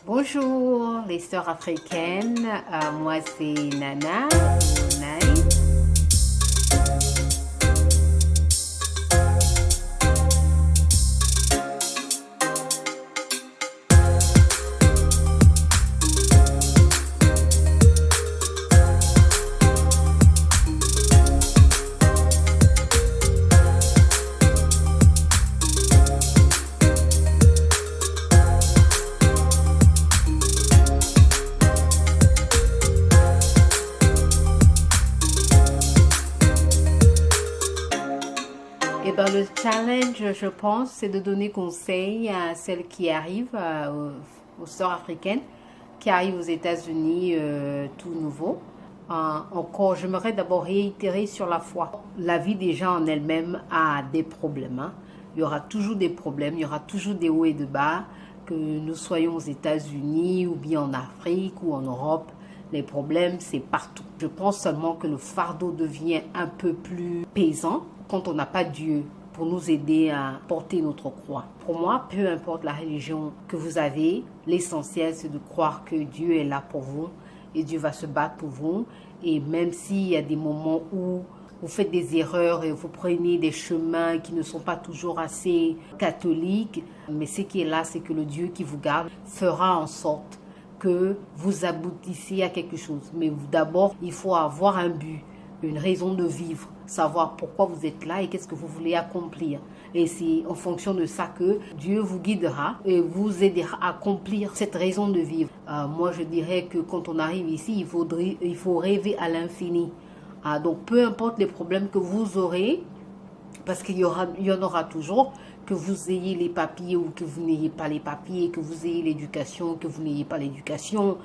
Bonjour les sœurs africaines, moi c'est Nana, Nice. Et ben, le challenge, je pense, c'est de donner conseil à celles qui arrivent, aux sœurs africaines, qui arrivent aux États-Unis tout nouveau. Encore, j'aimerais d'abord réitérer sur la foi. La vie des gens en elle-même a des problèmes. Il y aura toujours des problèmes, il y aura toujours des hauts et des bas, que nous soyons aux États-Unis ou bien en Afrique ou en Europe. Les problèmes, c'est partout. Je pense seulement que le fardeau devient un peu plus pesant quand on n'a pas Dieu pour nous aider à porter notre croix. Pour moi, peu importe la religion que vous avez, l'essentiel c'est de croire que Dieu est là pour vous et Dieu va se battre pour vous. Et même s'il y a des moments où vous faites des erreurs et vous prenez des chemins qui ne sont pas toujours assez catholiques, mais ce qui est là, c'est que le Dieu qui vous garde fera en sorte que vous aboutissiez à quelque chose. Mais d'abord, il faut avoir un but, une raison de vivre, savoir pourquoi vous êtes là et qu'est-ce que vous voulez accomplir. Et c'est en fonction de ça que Dieu vous guidera et vous aidera à accomplir cette raison de vivre. Moi, je dirais que quand on arrive ici, il faut rêver à l'infini. Donc, peu importe les problèmes que vous aurez, parce qu'il y en aura toujours, que vous ayez les papiers ou que vous n'ayez pas les papiers, que vous ayez l'éducation, que vous n'ayez pas l'éducation,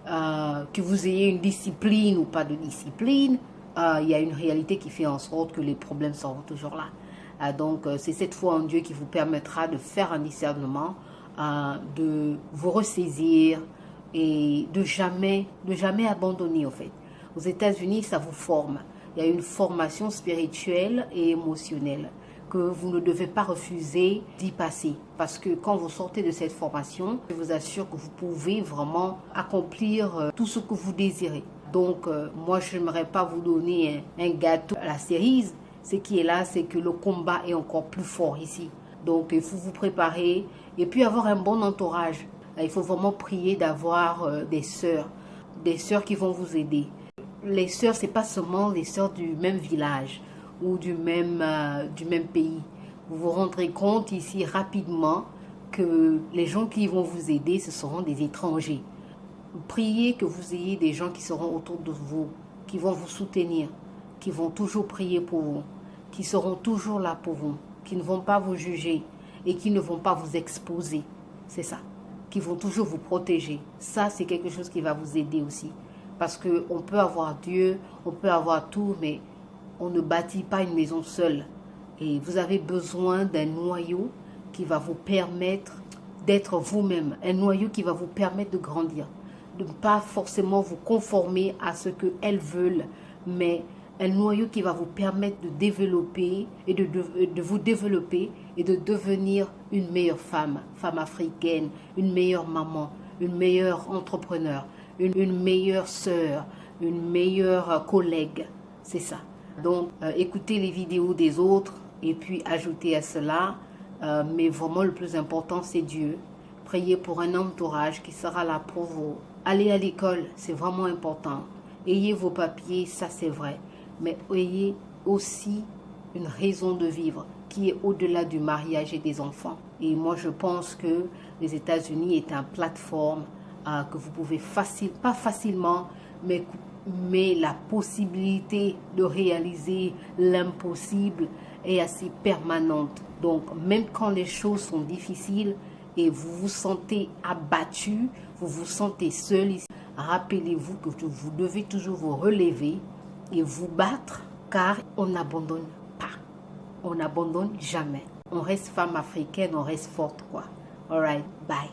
que vous ayez une discipline ou pas de discipline, il y a une réalité qui fait en sorte que les problèmes seront toujours là. Donc, c'est cette foi en Dieu qui vous permettra de faire un discernement, de vous ressaisir et de jamais abandonner, en fait. Aux États-Unis, ça vous forme. Il y a une formation spirituelle et émotionnelle que vous ne devez pas refuser d'y passer. Parce que quand vous sortez de cette formation, je vous assure que vous pouvez vraiment accomplir tout ce que vous désirez. Donc, moi, je n'aimerais pas vous donner un gâteau à la cerise. Ce qui est là, c'est que le combat est encore plus fort ici. Donc, il faut vous préparer et puis avoir un bon entourage. Il faut vraiment prier d'avoir des sœurs qui vont vous aider. Les sœurs, ce n'est pas seulement les sœurs du même village ou du même pays. Vous vous rendrez compte ici rapidement que les gens qui vont vous aider, ce seront des étrangers. Priez que vous ayez des gens qui seront autour de vous, qui vont vous soutenir, qui vont toujours prier pour vous, qui seront toujours là pour vous, qui ne vont pas vous juger et qui ne vont pas vous exposer. C'est ça. Qui vont toujours vous protéger. Ça, c'est quelque chose qui va vous aider aussi. Parce qu'on peut avoir Dieu, on peut avoir tout, mais on ne bâtit pas une maison seule. Et vous avez besoin d'un noyau qui va vous permettre d'être vous-même. Un noyau qui va vous permettre de grandir. De ne pas forcément vous conformer à ce qu'elles veulent, mais un noyau qui va vous permettre de développer et de vous développer et de devenir une meilleure femme africaine, une meilleure maman, une meilleure entrepreneur, une meilleure sœur, une meilleure collègue. C'est ça. Donc, écoutez les vidéos des autres et puis ajoutez à cela. Mais vraiment, le plus important, c'est Dieu. Priez pour un entourage qui sera là pour vous. Allez à l'école, c'est vraiment important. Ayez vos papiers, ça c'est vrai. Mais ayez aussi une raison de vivre qui est au-delà du mariage et des enfants. Et moi, je pense que les États-Unis est une plateforme que vous pouvez pas facilement, mais la possibilité de réaliser l'impossible est assez permanente. Donc, même quand les choses sont difficiles et vous vous sentez abattu, vous vous sentez seul ici, rappelez-vous que vous devez toujours vous relever et vous battre, car on n'abandonne pas. On n'abandonne jamais. On reste femme africaine, on reste forte, quoi. All right, bye.